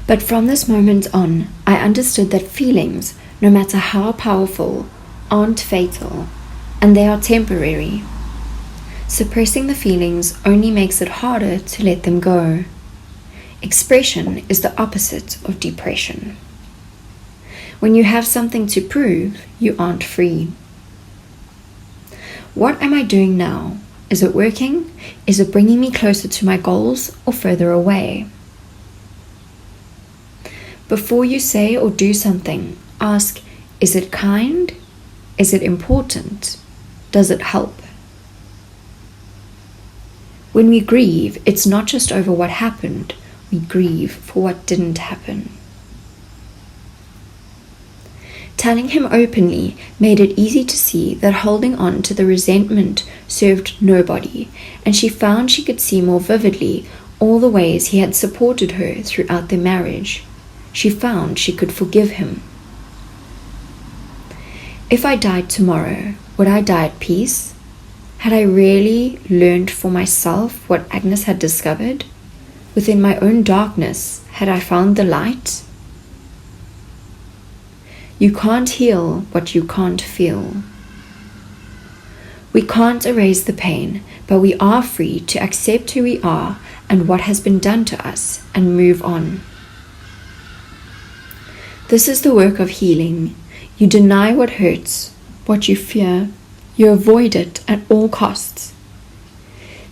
But from this moment on, I understood that feelings, no matter how powerful, aren't fatal, and they are temporary. Suppressing the feelings only makes it harder to let them go. Expression is the opposite of depression. When you have something to prove, you aren't free. What am I doing now? Is it working? Is it bringing me closer to my goals or further away? Before you say or do something, ask, is it kind? Is it important? Does it help? When we grieve, it's not just over what happened, we grieve for what didn't happen. Telling him openly made it easy to see that holding on to the resentment served nobody, and she found she could see more vividly all the ways he had supported her throughout their marriage. She found she could forgive him. If I died tomorrow, would I die at peace? Had I really learned for myself what Agnes had discovered? Within my own darkness, had I found the light? You can't heal what you can't feel. We can't erase the pain, but we are free to accept who we are and what has been done to us and move on. This is the work of healing. You deny what hurts, what you fear. You avoid it at all costs.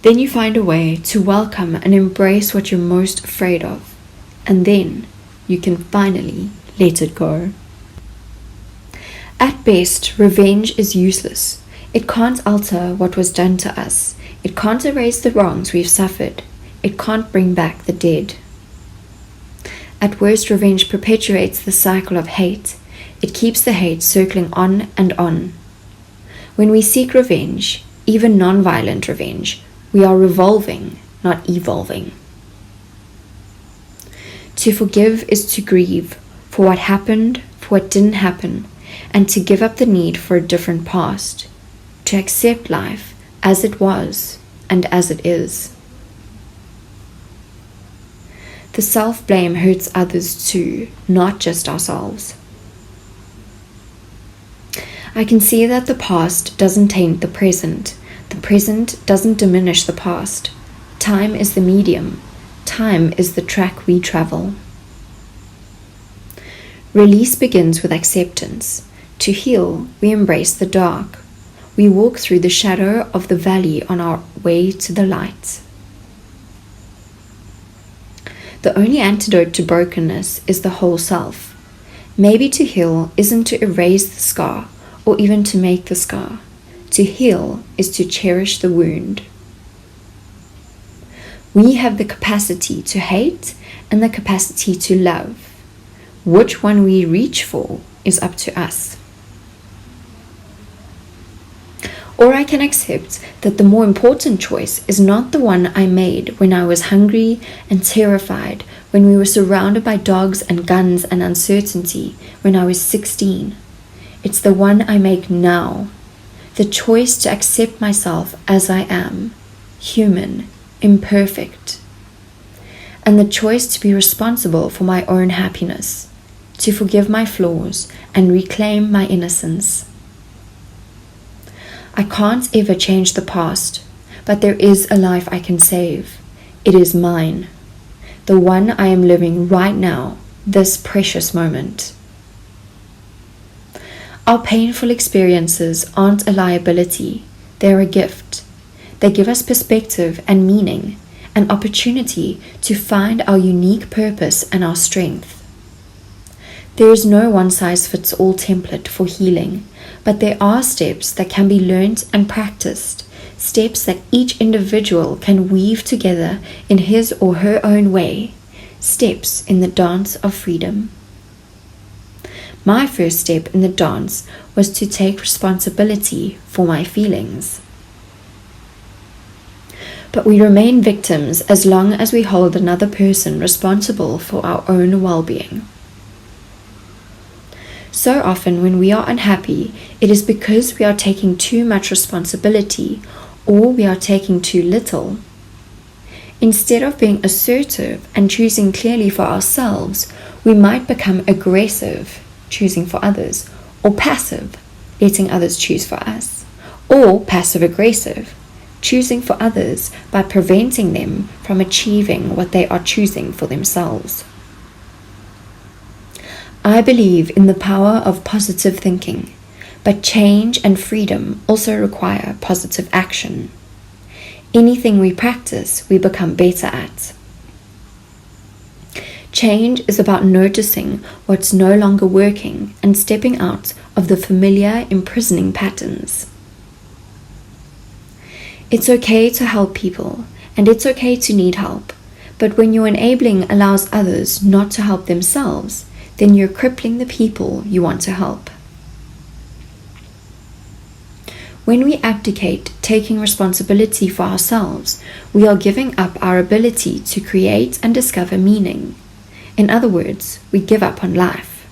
Then you find a way to welcome and embrace what you're most afraid of, and then you can finally let it go. At best, revenge is useless. It can't alter what was done to us. It can't erase the wrongs we've suffered. It can't bring back the dead. At worst, revenge perpetuates the cycle of hate. It keeps the hate circling on and on. When we seek revenge, even non-violent revenge, we are revolving, not evolving. To forgive is to grieve for what happened, for what didn't happen, and to give up the need for a different past, to accept life as it was and as it is. The self-blame hurts others too, not just ourselves. I can see that the past doesn't taint the present. The present doesn't diminish the past. Time is the medium. Time is the track we travel. Release begins with acceptance. To heal, we embrace the dark. We walk through the shadow of the valley on our way to the light. The only antidote to brokenness is the whole self. Maybe to heal isn't to erase the scar or even to make the scar. To heal is to cherish the wound. We have the capacity to hate and the capacity to love. Which one we reach for is up to us. Or I can accept that the more important choice is not the one I made when I was hungry and terrified, when we were surrounded by dogs and guns and uncertainty, when I was 16. It's the one I make now. The choice to accept myself as I am, human, imperfect. And the choice to be responsible for my own happiness, to forgive my flaws and reclaim my innocence. I can't ever change the past, but there is a life I can save. It is mine, the one I am living right now, this precious moment. Our painful experiences aren't a liability, they're a gift. They give us perspective and meaning, an opportunity to find our unique purpose and our strength. There is no one-size-fits-all template for healing, but there are steps that can be learned and practiced, steps that each individual can weave together in his or her own way, steps in the dance of freedom. My first step in the dance was to take responsibility for my feelings. But we remain victims as long as we hold another person responsible for our own well-being. So often when we are unhappy, it is because we are taking too much responsibility or we are taking too little. Instead of being assertive and choosing clearly for ourselves, we might become aggressive, choosing for others, or passive, letting others choose for us, or passive-aggressive, choosing for others by preventing them from achieving what they are choosing for themselves. I believe in the power of positive thinking, but change and freedom also require positive action. Anything we practice, we become better at. Change is about noticing what's no longer working and stepping out of the familiar, imprisoning patterns. It's okay to help people, and it's okay to need help, but when your enabling allows others not to help themselves, then you're crippling the people you want to help. When we abdicate taking responsibility for ourselves, we are giving up our ability to create and discover meaning. In other words, we give up on life.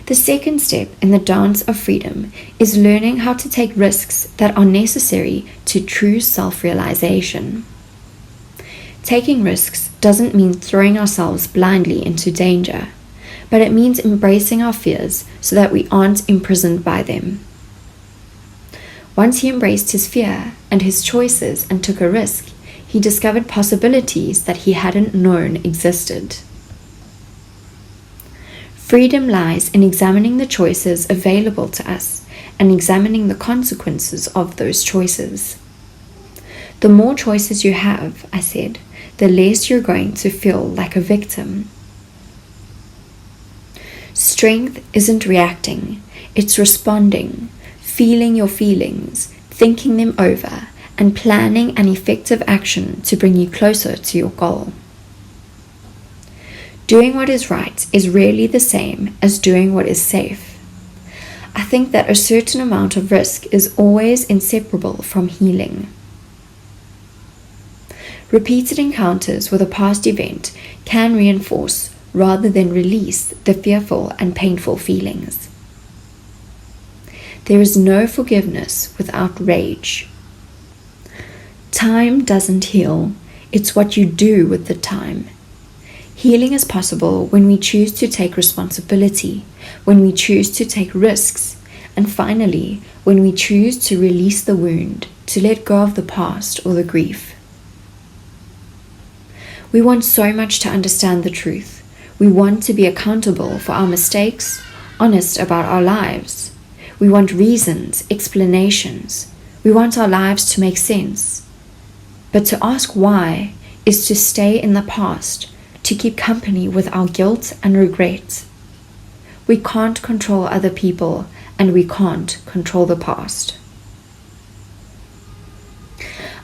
The second step in the dance of freedom is learning how to take risks that are necessary to true self-realization. Taking risks doesn't mean throwing ourselves blindly into danger, but it means embracing our fears so that we aren't imprisoned by them. Once he embraced his fear and his choices and took a risk, he discovered possibilities that he hadn't known existed. Freedom lies in examining the choices available to us and examining the consequences of those choices. The more choices you have, I said, the less you're going to feel like a victim. Strength isn't reacting, it's responding, feeling your feelings, thinking them over, and planning an effective action to bring you closer to your goal. Doing what is right is rarely the same as doing what is safe. I think that a certain amount of risk is always inseparable from healing. Repeated encounters with a past event can reinforce rather than release the fearful and painful feelings. There is no forgiveness without rage. Time doesn't heal, it's what you do with the time. Healing is possible when we choose to take responsibility, when we choose to take risks, and finally, when we choose to release the wound, to let go of the past or the grief. We want so much to understand the truth. We want to be accountable for our mistakes, honest about our lives. We want reasons, explanations. We want our lives to make sense. But to ask why is to stay in the past, to keep company with our guilt and regret. We can't control other people, and we can't control the past.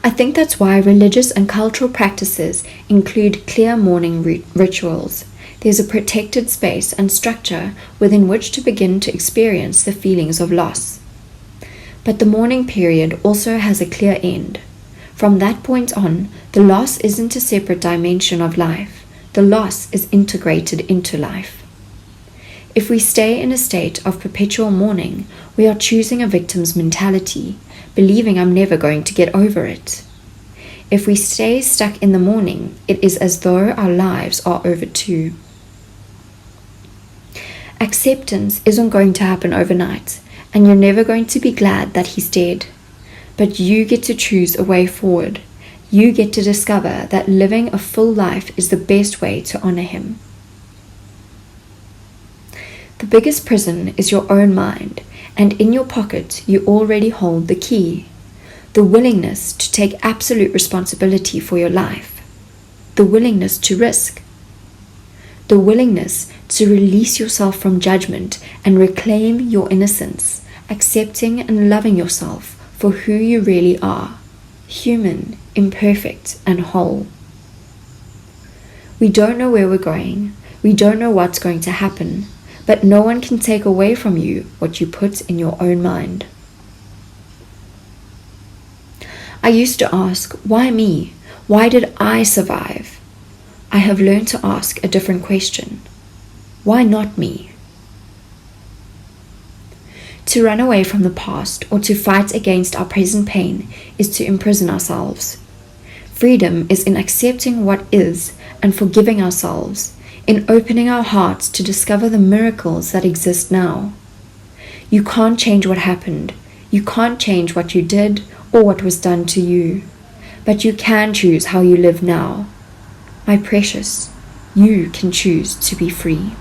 I think that's why religious and cultural practices include clear morning rituals. There's a protected space and structure within which to begin to experience the feelings of loss. But the mourning period also has a clear end. From that point on, the loss isn't a separate dimension of life. The loss is integrated into life. If we stay in a state of perpetual mourning, we are choosing a victim's mentality, believing I'm never going to get over it. If we stay stuck in the mourning, it is as though our lives are over too. Acceptance isn't going to happen overnight, and you're never going to be glad that he's dead. But you get to choose a way forward. You get to discover that living a full life is the best way to honor him. The biggest prison is your own mind, and in your pocket you already hold the key. The willingness to take absolute responsibility for your life. The willingness to risk. The willingness to release yourself from judgment and reclaim your innocence, accepting and loving yourself for who you really are, human, imperfect, and whole. We don't know where we're going, we don't know what's going to happen, but no one can take away from you what you put in your own mind. I used to ask, why me? Why did I survive? I have learned to ask a different question. Why not me? To run away from the past or to fight against our present pain is to imprison ourselves. Freedom is in accepting what is and forgiving ourselves, in opening our hearts to discover the miracles that exist now. You can't change what happened. You can't change what you did or what was done to you. But you can choose how you live now. My precious, you can choose to be free.